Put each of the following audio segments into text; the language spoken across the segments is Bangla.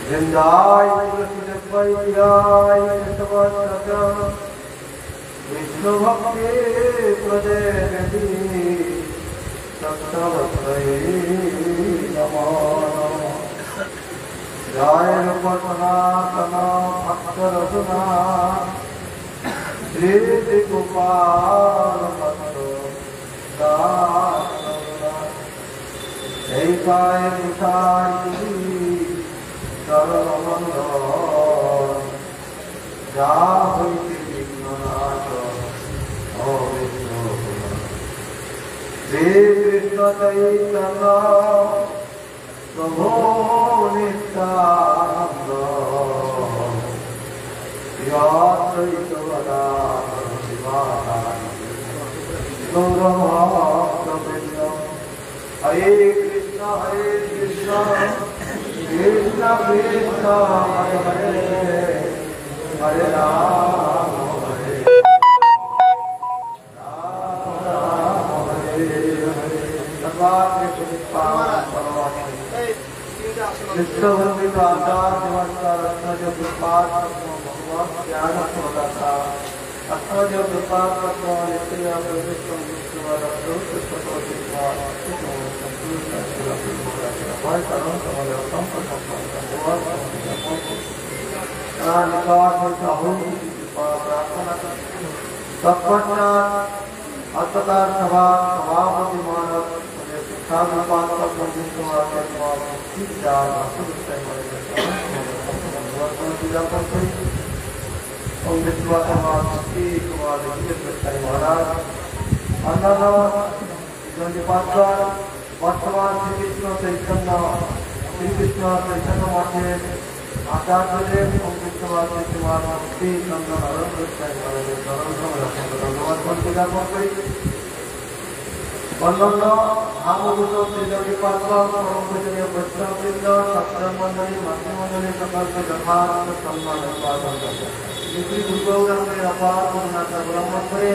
वृंदाय तुलसीदेवाय केशवाय विष्णु भक्ति प्रदे सप्तवत्रै नमः। जय रूप सनातन भक्त रसना श्री गोपाल ऐकाय निशाई सर्वमंगल जा होइति विघ्ननाश ओ विष्णु श्री कृष्ण चैतन्य प्रभो नित्यानंद यात्रैकवदा हरे कृष्ण कृष्ण कृष्ण हरे हरे हरे राम हरे हरे भगवान विश्ववंदित आचार्य रत्नज पुष्पाद भगवान ज्ञान प्रदाता रत्नज पुष्पाद नित्य सभापति मानव वर्तमान श्रीकृष्ण चैतन्य मठे आचार्य অন্যান্য ভাগবত শ্রীদেবী পাত্র পরমপূজনীয় বৈষ্ণববৃন্দ সত্সঙ্গমণ্ডলী মাতৃমণ্ডলী সকলকে যথার্থ সম্মান উৎপাদন করে শ্রী গুরু গৌরাঙ্গের অপার করুণাকে অবলম্বন করে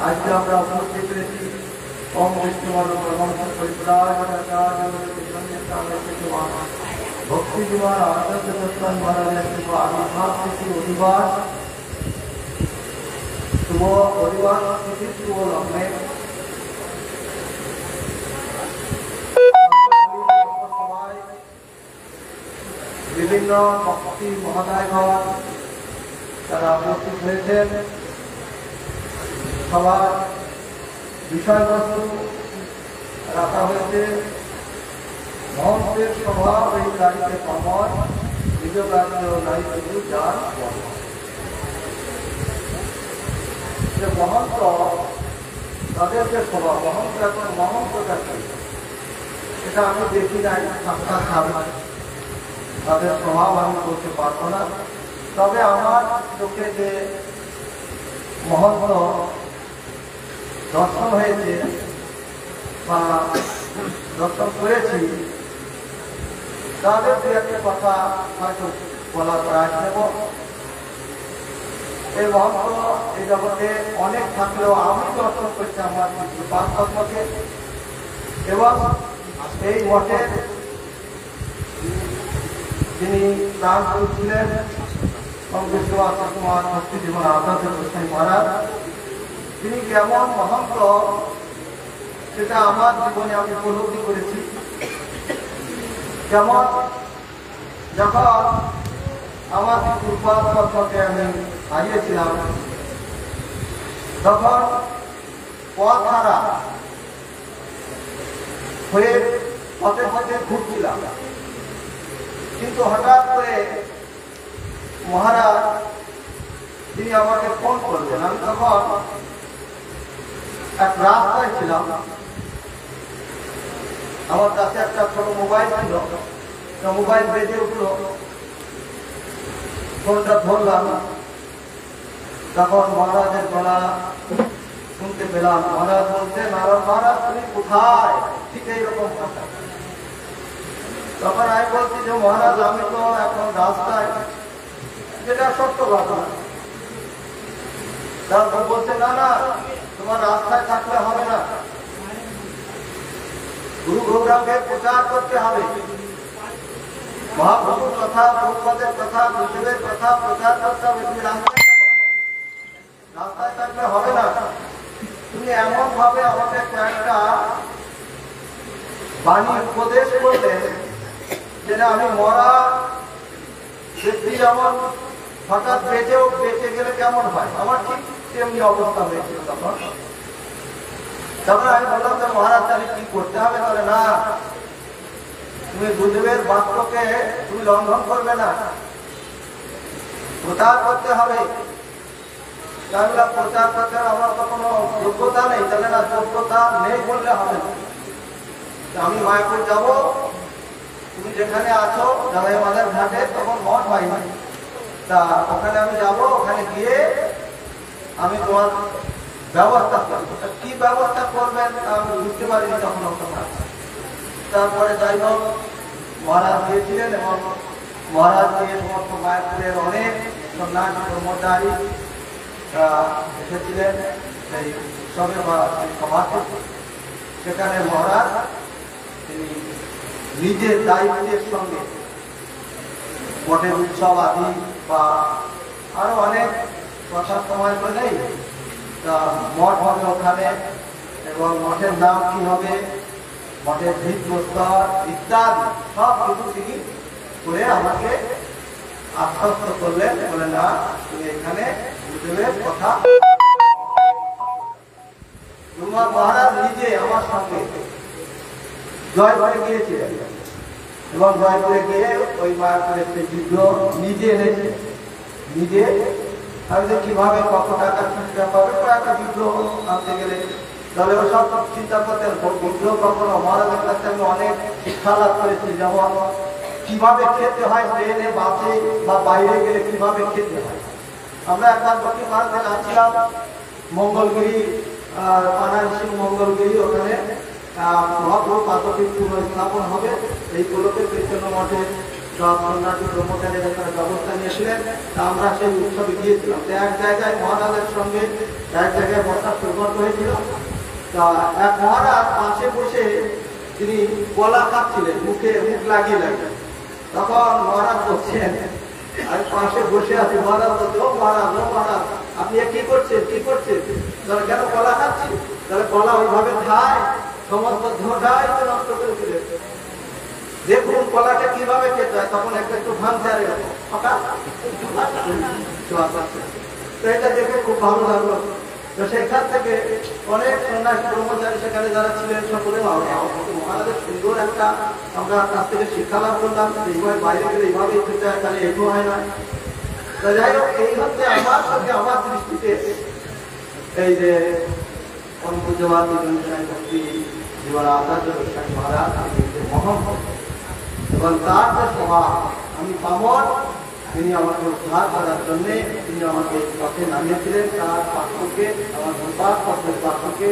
আজকে আমরা উপস্থিত হয়েছি ওম বিষ্ণুমাল ব্রহ্মণ পরিপ্রাচার্য ভক্তি কুমার আচার্য দত্তান মহারাজের শুভ আবির্ভাব তিথি অধিবাস শুভ অধিবাস তিথি শুভ লগ্নে বিভিন্ন ভক্তি মহোদয়গণ তারা উপস্থিত হয়েছেন। সবার বিষয়বস্তু রাখা হয়েছে মহন্তের স্বভাব এই গাড়িতে কমল নিজ রাজ্য নাই শুধু যার যে মহন্ত তাদের যে স্বভাব মহন্ত এখন মহন্তটা কি এটা আমি দেখি নাই সাক্ষাৎ ভাবে তাদের প্রভাব আমি করতে পারবো না। তবে আমার চোখে যে মহন্ত দর্শন হয়েছে বা দর্শন করেছি তাদের দু একটা কথা হয়তো বলার প্রয়াস নেব। এই মহন্ত এই জগতে অনেক থাকলেও আমি দর্শন করছি আমার পাঁচকে এবং এই মঠের যিনি প্রাণ করেছিলেন বিশ্বনাথ কুমার ভক্তি জীবন আচার্য গোস্বামী মহারাজ তিনি কেমন মহন্ত সেটা আমার জীবনে আমি উপলব্ধি করেছি। যেমন যখন আমার পূর্বাত্মকে আমি হারিয়েছিলাম তখন পথ হারা হয়ে পথে পথে ঘুরছিলাম, কিন্তু হঠাৎ করে মহারাজ তিনি আমাকে ফোন করলেন। আমি তখন এক রাস্তায় ছিলাম, আমার কাছে একটা ছোট মোবাইল ছিল, মোবাইল বেজে উঠলো, ফোনটা ধরলাম, তখন মহারাজের গলা শুনতে পেলাম। মহারাজ বলছে, নারায়ণ মহারাজ তুমি কোথায়? ঠিক এইরকম কথা। তখন আমি বলছি যে মহারাজ আমি তো এখন রাস্তায়, যেটা সত্য ঘটনা। তারপর বলছে না না তোমার রাস্তায় থাকলে হবে না, গুরু গৌরাঙ্গের প্রচার করতে হবে। মহাপ্রভুর কথা, প্রভুপাদের কথা, গুরুদেবের কথা প্রচার করতে হবে। তুমি রাস্তায় থাকলে হবে না। তুমি এমন ভাবে আমাকে একটা বাণী উপদেশ করলে যেটা আমি মরা ব্যক্তি যেমন হঠাৎ বেঁচে গেলে কেমন হয়, আমার ঠিক তেমনি অবস্থা হয়েছিল তখন। তারপরে আমি বললাম যে মহারাজ তাহলে কি করতে হবে? তাহলে না, তুমি গুরুদেবের বাক্যকে তুমি লঙ্ঘন করবে না, প্রচার করতে হবে। প্রচার করতে আমার তো কোনো যোগ্যতা নেই। তাহলে না, যোগ্যতা নেই বললে হবে না। আমি মায়াপুর যাব, তুমি যেখানে আছো যাবে আমাদের ঘাটে, তখন মঠ হয়নি, তা ওখানে আমি যাব। ওখানে গিয়ে আমি তোমার ব্যবস্থা করবো। কি ব্যবস্থা করবেন আমি বুঝতে পারিনি তখন। তারপরে যাই হোক, মহারাজ দিয়েছিলেন এবং মহারাজ দিয়ে সমস্ত মায়াপুরের অনেক সন্ন্যাসী কর্মচারী এসেছিলেন এই উৎসবে বা সভাতে। সেখানে মহারাজ তিনি নিজের দায়িত্বের সঙ্গে মঠের উৎসব আদি বা আরো অনেক কথার সময় তো নেই, তা মঠ হবে ওখানে এবং মঠের নাম কি হবে, মঠের ভিত্তিপ্রস্তর ইত্যাদি সব কিছু তিনি করে আমাকে আশ্বস্ত করলেন। বলে না, তুমি এখানে গুরুদেবের কথা। মহারাজ নিজে আমার সঙ্গে জয়পুরে গিয়েছিলেন এবং জয়পুরে গিয়ে ওই মায়াপুরের সেই যুদ্ধ নিজে এনেছে। নিজে আমি যে কিভাবে কত টাকা চিন্তা পাবে, একটা বিদ্রোহ আনতে গেলে তাহলে ও সব চিন্তা করতেন। বিদ্রোহ কখনো মহারাজের কাছে আমি অনেক শিক্ষা লাভ করেছি, যেমন কিভাবে খেতে হয় ট্রেনে, বাসে বা বাইরে গেলে কিভাবে খেতে হয়। আমরা একবার দক্ষিণ ভারতে যাচ্ছিলাম মঙ্গলগিরি, পানারসি মঙ্গলগিরি, ওখানে মহাপ্রভু পাদপীঠ স্থাপন হবে। এই গোলকের চৈতন্য মঠে সব সন্ন্যাসী ব্রহ্মচারীর এখানে ব্যবস্থা নিয়েছিলেন। তা আমরা সেই উৎসবে গিয়েছিলাম। এক জায়গায় মহারাজের সঙ্গে এক জায়গায় বসার সৌভাগ্য হয়েছিল। তা এক মহারাজ পাশে বসে তিনি কলা খাচ্ছিলেন, মুখ লাগিয়ে লাগলেন। তখন মহারাজ বলছেন, আমি পাশে বসে আছি। মহারাজ বলছে, ও মহারাজ, ও মহারাজ, আপনি কি করছেন, কি করছেন? তাহলে কেন কলা খাচ্ছি? তাহলে কলা ওইভাবে খায়, সমস্ত ধোঁটাই তো নষ্ট করে দিলেন। দেখুন কলাটা কিভাবে খেতে হয়। তখন একটু ভাঙছে, এটা দেখে খুব ভালো লাগলো। তো সেখান থেকে অনেক সন্ন্যাসী ব্রহ্মচারী সেখানে যারা ছিলেন সকলে মহারাজের সুন্দর একটা আমরা কাছ থেকে শিক্ষা লাভ করলাম। এইভাবে বাইরে গেলে এইভাবেই খেতে হয়, তাহলে এগো হয় না। যাই হোক, এই হচ্ছে আমার সঙ্গে আমার দৃষ্টিতে এই যে মহারাজ এবং তার যে স্বভাব, আমি পামর, তিনি আমাকে উদ্ধার করার জন্য তিনি আমাকে পথে নামিয়েছিলেন। তার পাঠকে আমার ধন্যবাদ, পথের পাঠকে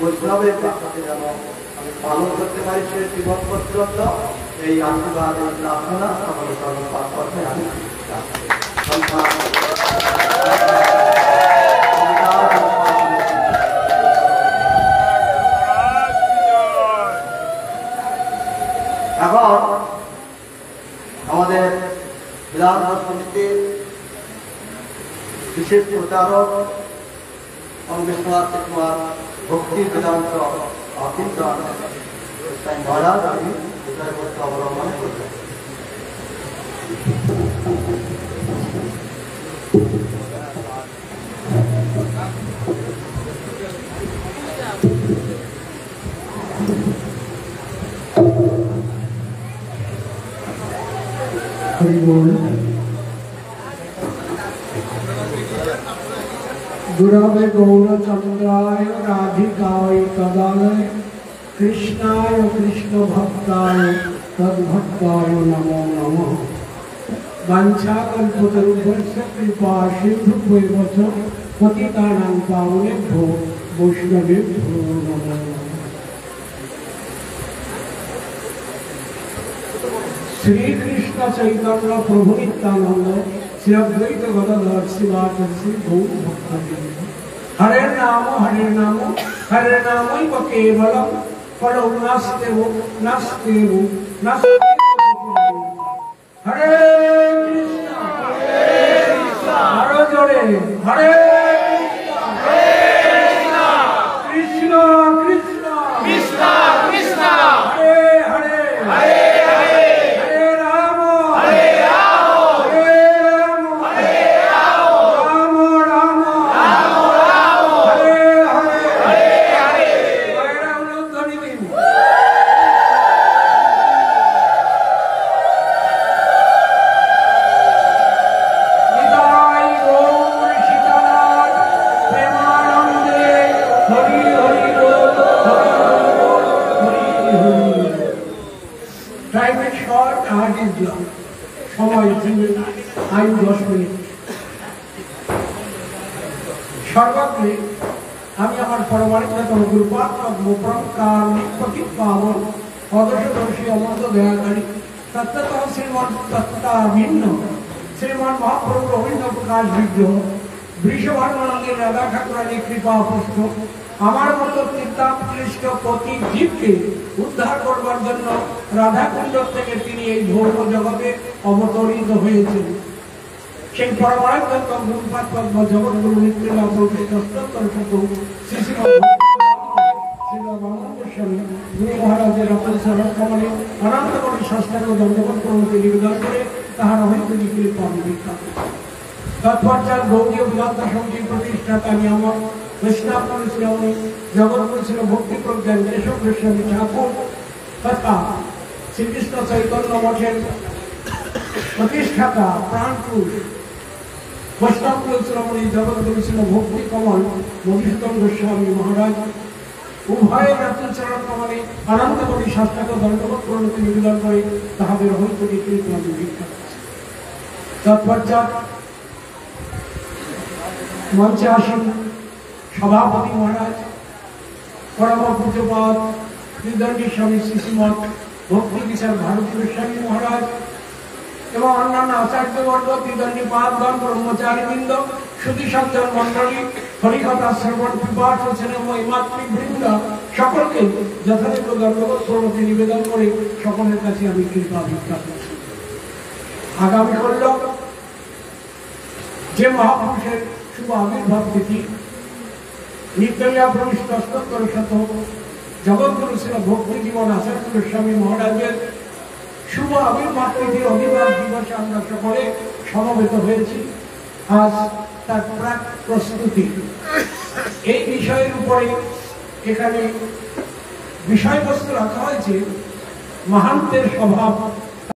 বৈষ্ণবের পাঠকে যেন আমি পালন করতে পারি সে জীবন পর্যন্ত। এই আশীর্বাদ, এই প্রার্থনা সকলে সর্বপাঠ করতে আমি এখন আমাদের বিধান সমিতির বিশেষ প্রচারক বিশ্বনাথ কুমার ভক্তি বেদান্ত মহারাজ আমি বিষয়বস্তু অবলম্বন করবেন। गुरवे गौरचंद्राय राधिकाय तदालय कृष्णाय कृष्ण भक्ताय तद्भक्ताय नमो नमः। वाञ्छाकल्पतरुभ्यश्च कृपा सिन्धुभ्येव च पतितानां पावनेभ्यो वैष्णवेभ्यो नमो नमः। श्री कृष्ण चैतन्य प्रभु नित्यानंद श्री अद्वैत गदाधर शिवाचार्य श्री गौर भक्तवृंद। हरे नाम हरे केवलम फलो नास्तेवो नास्तेवो नास्तेवो। হরে কৃষ্ণ আরো জোরে হরে কৃষ্ণ কৃষ্ণ কৃষ্ণ কৃষ্ণ হরে হরে হরে হরে হরে রাম হরে রাম হরে রাম হরে রাম রাম রাম রাম রাম হরে হরে হরে হরে জয় রাম ধ্বনি দিন। নিতাই গৌর সীতানাথ প্রেমানন্দে হরি হরি বল হরি হরি বল Hari Hari. Time is short, heart is long. সময় আয়ু 10 মিনিট। সর্বাগ্রে আমি আমার পরমাণিকতম গুরুপাত্মক মুপ্রকার নিপতি পাবন পদশদর্শী অমৃত দয়াকারী তত্ত্বত শ্রীমন তত্ত্বাভিন্ন শ্রীমান মহাপ্রভুর অভিন্ন প্রকাশ বিগ্রহ বৃষভানন্দী রাধা ঠাকুরানী কৃপা পুষ্ট আমার মতো চিন্তাক্লিষ্ট প্রতি জীবকে উদ্ধার করবার জন্য রাধাকুণ্ড থেকে তিনি এই ভৌম জগতে অবতরিত হয়েছেন। সেই পরমারাধ্য গুরুপাত্মক জগৎগুরু নিত্যলা গুরু মহারাজের রতনকমলে অনন্ত কোটি সংস্কার দণ্ডবত প্রভৃতি নিবেদন করে তাহার অহিত নিখিল বিখ্যাত। তৎপশ্চাৎ গৌরীয় বিরাট সমিতির প্রতিষ্ঠাতা নিয়ামক বৈষ্ণব শ্রী জগৎগুরু ছিল ভক্তি প্রজ্ঞান কেশব গোস্বামী ঠাকুর তথা শ্রীকৃষ্ণ চৈতন্য মঠের প্রতিষ্ঠাতা প্রাণপুর বৈষ্ণব শ্রমণী জগৎগুরু ছিল ভক্তি কমল মধুসূদন গোস্বামী মহারাজ উভয়ের রত্নচরণ কমলে অনন্ত কোটি শাস্ত্রাকে দণ্ডবত প্রণতি নিবেদন করে তাহাদের অহিত নিখিল বিখ্যাত। তৎপশ্চাৎ মঞ্চে আসেন সভাপতি মহারাজ পরম পূজ্যপাদ ত্রিদণ্ডী স্বামী শ্রীশ্রীমঠ ভক্তি বিচার ভারতী গোস্বামী মহারাজ এবং অন্যান্য আচার্যবর্গ ত্রিদণ্ডী পাদগণ ব্রহ্মচারীবৃন্দ সুধী সজ্জন মণ্ডলী হরিকথা শ্রবণ পিপাস স্নেহময় মাতৃবৃন্দ সকলকে যথাযথ দণ্ডবত প্রণতি নিবেদন করে সকলের কাছে আমি কৃপা ভিক্ষা করছি। আগামী করল যে মহাপুরুষের শুভ আবির্ভাব তিথি নিত্যলীলা প্রবিষ্ট অষ্টোত্তর শত জগৎগুরু ছিল ভক্তি জীবন আচার্য গোস্বামী মহারাজের শুভ আবির্ভাব তিথির অধিবাস দিবসে আমরা সকলে সমবেত হয়েছি। আজ তার প্রাক প্রস্তুতি এই বিষয়ের উপরে এখানে বিষয়বস্তু রাখা হয়েছে মহান্তের স্বভাব